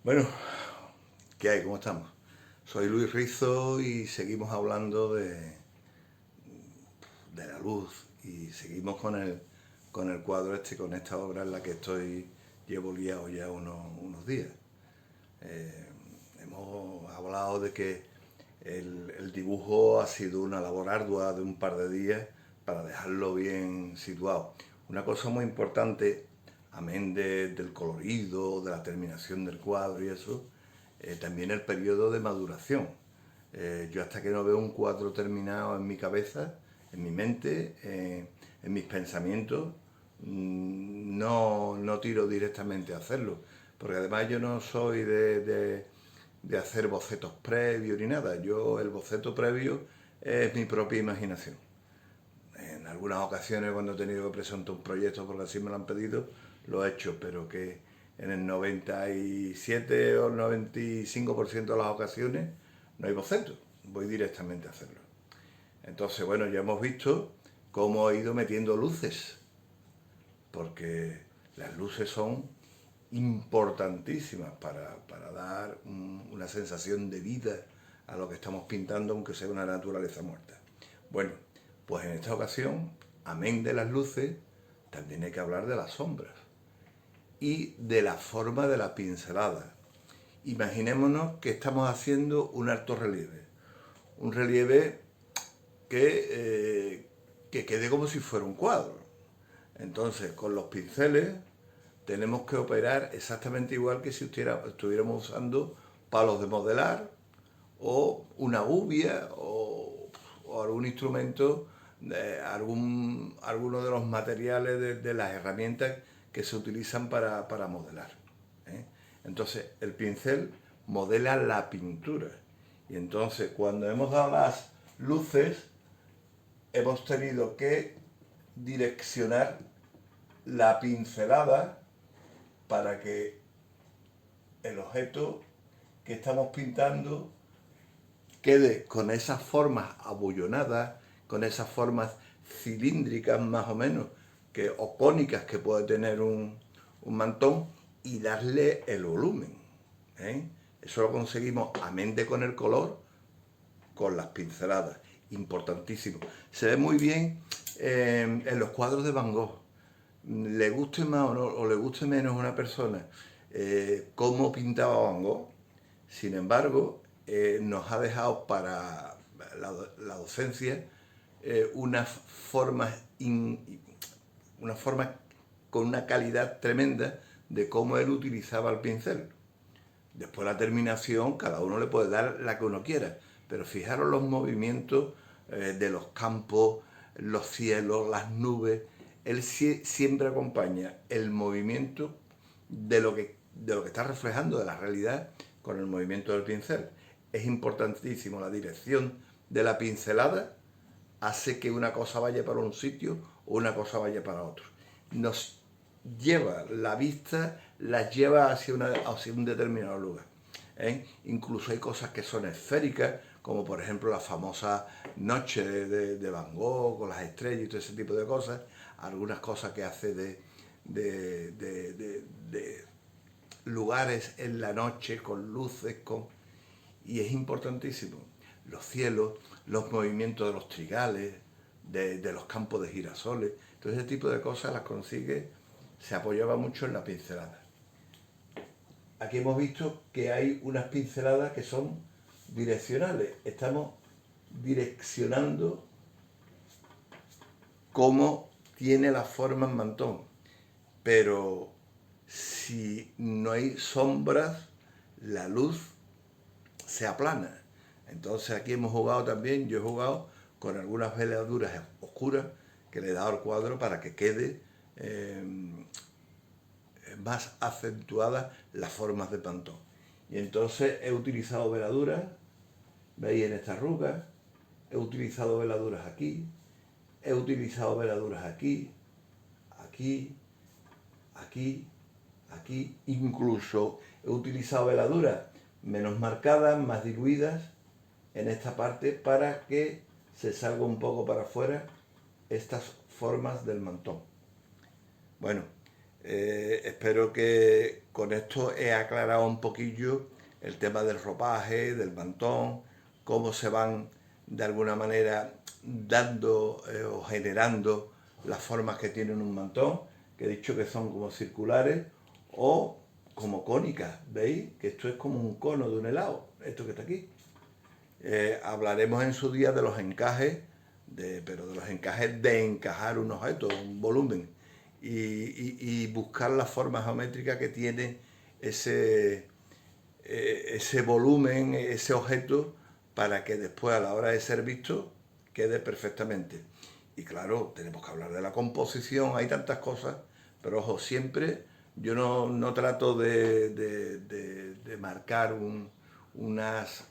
Bueno, ¿qué hay? ¿Cómo estamos? Soy Luis Rizo y seguimos hablando de la luz y seguimos con el cuadro con esta obra en la que llevo liado ya unos días. Eh, Hemos hablado de que el dibujo ha sido una labor ardua de un par de días para dejarlo bien situado. Una cosa muy importante, amén del colorido, de la terminación del cuadro y eso, también el periodo de maduración. Yo hasta que no veo un cuadro terminado en mi cabeza, en mi mente, en mis pensamientos, no tiro directamente a hacerlo. Porque además yo no soy de hacer bocetos previos ni nada. El boceto previo es mi propia imaginación. En algunas ocasiones cuando he tenido que presentar un proyecto porque así me lo han pedido, lo he hecho, pero que en el 97 o el 95% de las ocasiones no hay boceto, voy directamente a hacerlo. Entonces, bueno, ya hemos visto cómo he ido metiendo luces, porque las luces son importantísimas para dar una sensación de vida a lo que estamos pintando, aunque sea una naturaleza muerta. Bueno, pues en esta ocasión, amén de las luces, también hay que hablar de las sombras y de la forma de la pincelada. Imaginémonos que estamos haciendo un alto relieve, un relieve que quede como si fuera un cuadro. Entonces, con los pinceles tenemos que operar exactamente igual que si estuviéramos usando palos de modelar o una gubia o algún instrumento, alguno de los materiales de las herramientas que se utilizan para modelar. ¿eh? Entonces, el pincel modela la pintura. Y entonces, cuando hemos dado las luces, hemos tenido que direccionar la pincelada para que el objeto que estamos pintando quede con esas formas abullonadas, con esas formas cilíndricas más o menos, o cónicas que puede tener un mantón, y darle el volumen. ¿eh? Eso lo conseguimos, amén de con el color, con las pinceladas. Importantísimo. Se ve muy bien en los cuadros de Van Gogh. Le guste más o le guste menos a una persona cómo pintaba Van Gogh, sin embargo, nos ha dejado para la docencia unas formas, una forma con una calidad tremenda de cómo él utilizaba el pincel. Después la terminación, cada uno le puede dar la que uno quiera, pero fijaros los movimientos de los campos, los cielos, las nubes. Él siempre acompaña el movimiento de lo que está reflejando de la realidad con el movimiento del pincel. Es importantísimo la dirección de la pincelada, hace que una cosa vaya para un sitio o una cosa vaya para otro. Nos lleva la vista, las lleva hacia un determinado lugar. Incluso hay cosas que son esféricas, como por ejemplo la famosa noche de Van Gogh con las estrellas y todo ese tipo de cosas. Algunas cosas que hace de lugares en la noche con luces, y es importantísimo. Los cielos, los movimientos de los trigales, de los campos de girasoles, todo ese tipo de cosas las consigue, se apoyaba mucho en la pincelada. Aquí hemos visto que hay unas pinceladas que son direccionales. Estamos direccionando cómo tiene la forma en mantón. Pero si no hay sombras, la luz se aplana. Entonces aquí hemos jugado también, yo he jugado con algunas veladuras oscuras que le he dado al cuadro para que quede más acentuadas las formas de pantón. Y entonces he utilizado veladuras, veis en esta arruga, he utilizado veladuras aquí, he utilizado veladuras aquí, aquí, aquí, aquí, incluso he utilizado veladuras menos marcadas, más diluidas en esta parte para que se salga un poco para afuera estas formas del mantón. Bueno, Espero que con esto he aclarado un poquillo el tema del ropaje, del mantón, cómo se van de alguna manera dando o generando las formas que tienen un mantón, que he dicho que son como circulares o como cónicas. ¿Veis? Que esto es como un cono de un helado, esto que está aquí. Hablaremos en su día de los encajes, pero de los encajes de encajar un objeto, un volumen, y buscar la forma geométrica que tiene ese volumen, ese objeto, para que después a la hora de ser visto quede perfectamente. Y claro, tenemos que hablar de la composición, hay tantas cosas, pero ojo, siempre yo no trato de marcar unos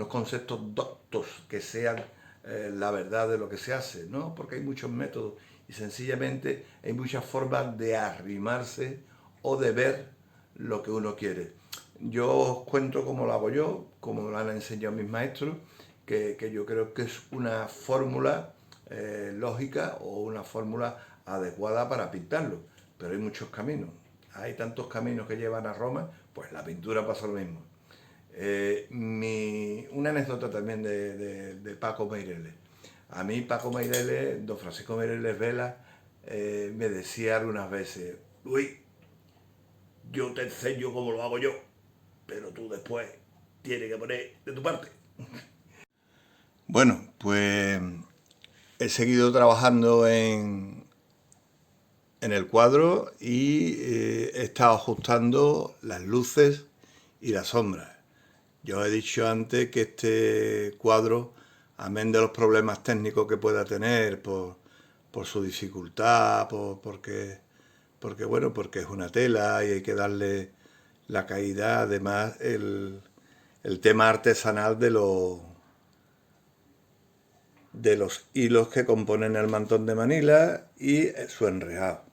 conceptos doctos que sean la verdad de lo que se hace, ¿no? Porque hay muchos métodos y sencillamente hay muchas formas de arrimarse o de ver lo que uno quiere. Yo os cuento cómo lo hago yo, como me lo han enseñado mis maestros, que yo creo que es una fórmula lógica o una fórmula adecuada para pintarlo, pero hay muchos caminos. Hay tantos caminos que llevan a Roma, pues la pintura pasa lo mismo. Una anécdota también de Paco Meireles. A mí Paco Meireles, don Francisco Meireles Vela, me decía algunas veces: Luis, yo te enseño cómo lo hago yo, pero tú después tienes que poner de tu parte. Bueno, pues he seguido trabajando en el cuadro y he estado ajustando las luces y las sombras. Yo he dicho antes que este cuadro, amén de los problemas técnicos que pueda tener por su dificultad, porque es una tela y hay que darle la caída, además el tema artesanal de los hilos que componen el mantón de Manila y su enrejado.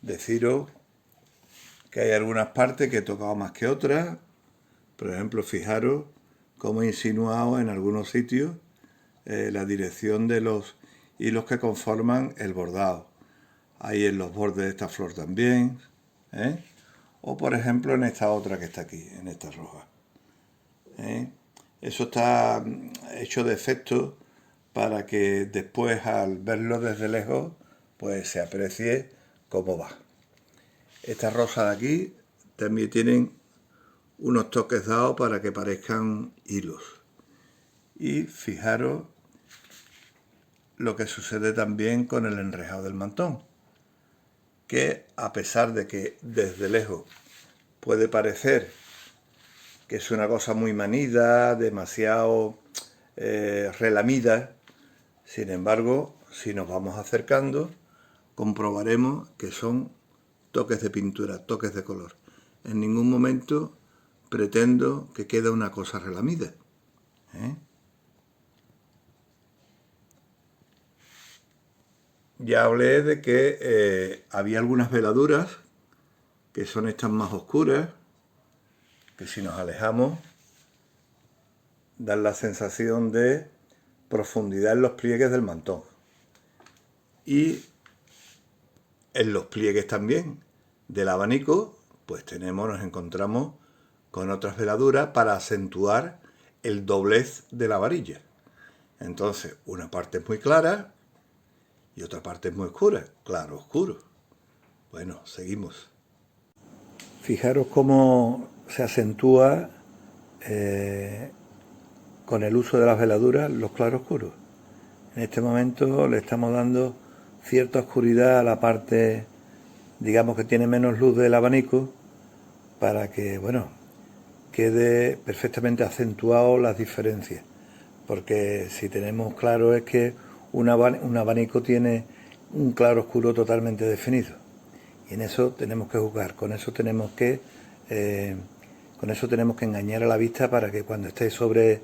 Deciros que hay algunas partes que he tocado más que otras. Por ejemplo, fijaros cómo he insinuado en algunos sitios la dirección de los hilos que conforman el bordado. Ahí en los bordes de esta flor también. O por ejemplo en esta otra que está aquí, en esta roja. Eso está hecho de efecto para que después, al verlo desde lejos, pues se aprecie cómo va. Esta rosa de aquí también tienen unos toques dados para que parezcan hilos. Y fijaros lo que sucede también con el enrejado del mantón, que a pesar de que desde lejos puede parecer que es una cosa muy manida, demasiado relamida, sin embargo, si nos vamos acercando, comprobaremos que son toques de pintura, toques de color. En ningún momento pretendo que quede una cosa relamida. Ya hablé de que había algunas veladuras, que son estas más oscuras, que si nos alejamos dan la sensación de profundidad en los pliegues del mantón. Y en los pliegues también del abanico, pues nos encontramos con otras veladuras para acentuar el doblez de la varilla. Entonces, una parte es muy clara y otra parte es muy oscura. Claro, oscuro. Bueno, seguimos. Fijaros cómo se acentúa con el uso de las veladuras los claroscuros. En este momento le estamos dando cierta oscuridad a la parte, digamos, que tiene menos luz del abanico, para que, quede perfectamente acentuado las diferencias. Porque si tenemos claro es que un abanico tiene un claro oscuro totalmente definido. Y en eso tenemos que jugar, con eso tenemos que engañar a la vista para que cuando esté sobre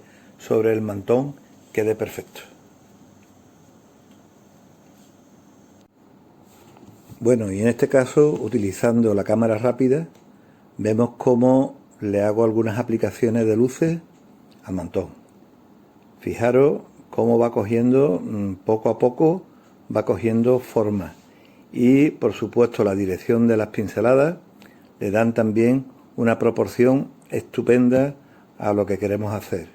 el mantón quede perfecto. Bueno, y en este caso, utilizando la cámara rápida, vemos cómo le hago algunas aplicaciones de luces al mantón. Fijaros cómo va cogiendo, poco a poco, va cogiendo forma. y por supuesto la dirección de las pinceladas le dan también una proporción estupenda a lo que queremos hacer.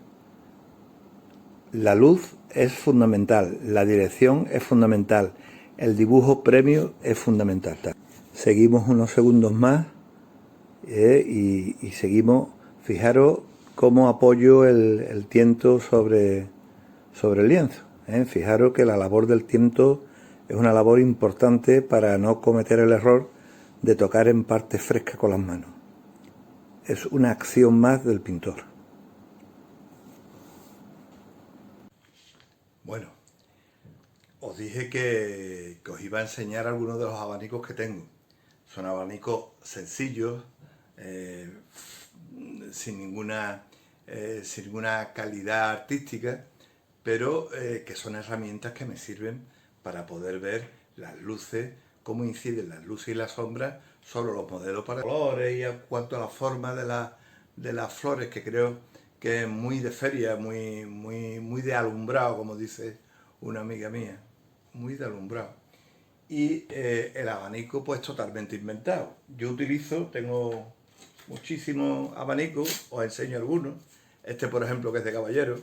La luz es fundamental, la dirección es fundamental, el dibujo previo es fundamental. Seguimos unos segundos más y seguimos. Fijaros cómo apoyo el tiento sobre el lienzo. Fijaros que la labor del tiento es una labor importante para no cometer el error de tocar en parte fresca con las manos. Es una acción más del pintor. Bueno, os dije que os iba a enseñar algunos de los abanicos que tengo. Son abanicos sencillos, sin ninguna calidad artística, pero que son herramientas que me sirven para poder ver las luces, cómo inciden las luces y las sombras sobre los modelos para colores y en cuanto a la forma de las flores, que creo que es muy de feria, muy de alumbrado, como dice una amiga mía, muy de alumbrado. Y el abanico pues totalmente inventado. Yo tengo muchísimos abanicos, os enseño algunos. Este por ejemplo que es de caballero,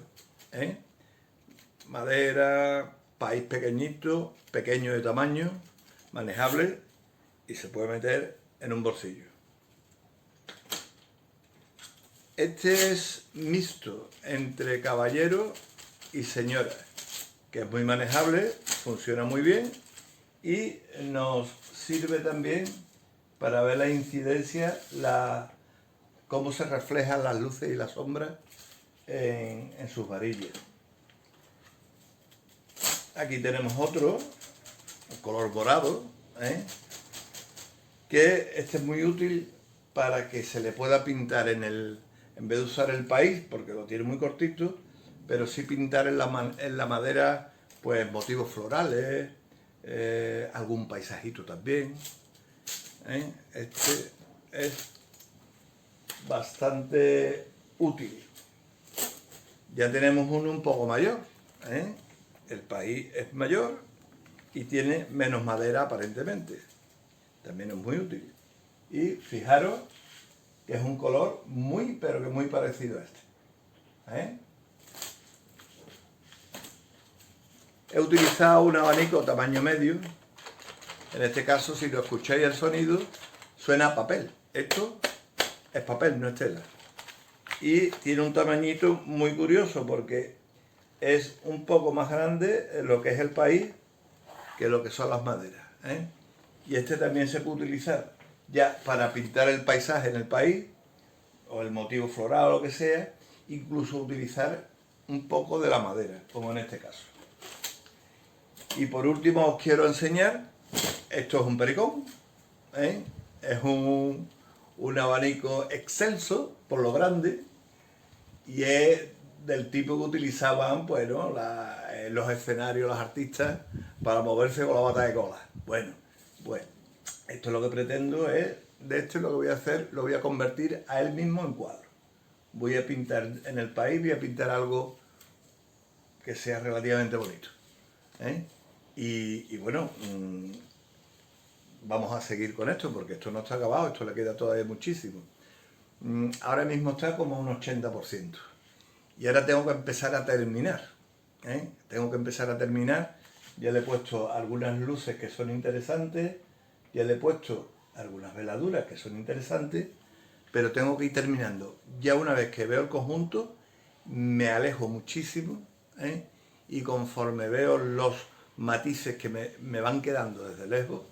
madera, país pequeñito, pequeño de tamaño, manejable y se puede meter en un bolsillo. Este es mixto entre caballero y señora, que es muy manejable, funciona muy bien y nos sirve también para ver la incidencia, cómo se reflejan las luces y las sombras en sus varillas. Aquí tenemos otro, color morado, que este es muy útil para que se le pueda pintar en vez de usar el país, porque lo tiene muy cortito, pero sí pintar en la madera pues motivos florales, algún paisajito también. Este es bastante útil. Ya tenemos uno un poco mayor, el país es mayor y tiene menos madera aparentemente. También es muy útil. Y fijaros que es un color muy, pero que muy parecido a este. He utilizado un abanico tamaño medio. En este caso, si lo escucháis el sonido, suena a papel. Esto es papel, no es tela. Y tiene un tamañito muy curioso porque es un poco más grande lo que es el país que lo que son las maderas. Y este también se puede utilizar ya para pintar el paisaje en el país, o el motivo floral o lo que sea, incluso utilizar un poco de la madera, como en este caso. Y por último os quiero enseñar, esto es un pericón, es un abanico excelso por lo grande y es del tipo que utilizaban en los escenarios los artistas para moverse con la bata de cola. Bueno, esto es lo que pretendo de esto lo que voy a hacer, lo voy a convertir a él mismo en cuadro. Voy a pintar en el país, voy a pintar algo que sea relativamente bonito. Y bueno, vamos a seguir con esto porque esto no está acabado, esto le queda todavía muchísimo. Ahora mismo está como un 80%. Y ahora tengo que empezar a terminar. Tengo que empezar a terminar. Ya le he puesto algunas luces que son interesantes, ya le he puesto algunas veladuras que son interesantes, pero tengo que ir terminando. Ya una vez que veo el conjunto, me alejo muchísimo, y conforme veo los matices que me van quedando desde lejos,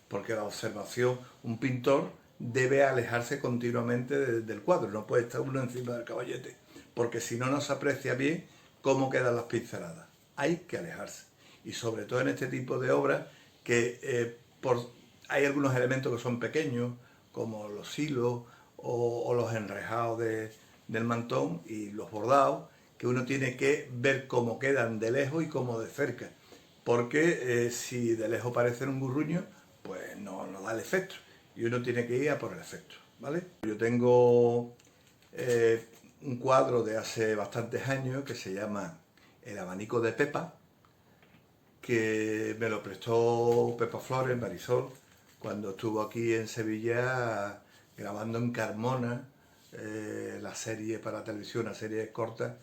porque la observación, un pintor debe alejarse continuamente del cuadro, no puede estar uno encima del caballete, porque si no, no se aprecia bien cómo quedan las pinceladas. Hay que alejarse. Y sobre todo en este tipo de obras que hay algunos elementos que son pequeños, como los hilos o los enrejados del mantón y los bordados, que uno tiene que ver cómo quedan de lejos y cómo de cerca. Porque si de lejos parecen un burruño, pues no da el efecto. Y uno tiene que ir a por el efecto, ¿vale? Yo tengo un cuadro de hace bastantes años que se llama El abanico de Pepa, que me lo prestó Pepa Flores, Marisol, cuando estuvo aquí en Sevilla grabando en Carmona la serie para televisión, una serie corta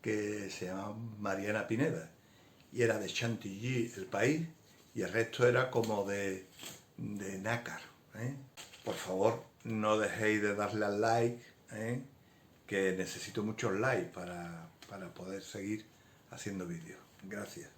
que se llama Mariana Pineda. Y era de Chantilly, el país, y el resto era como de nácar. Por favor, no dejéis de darle al like, que necesito muchos likes para poder seguir haciendo vídeos. Gracias.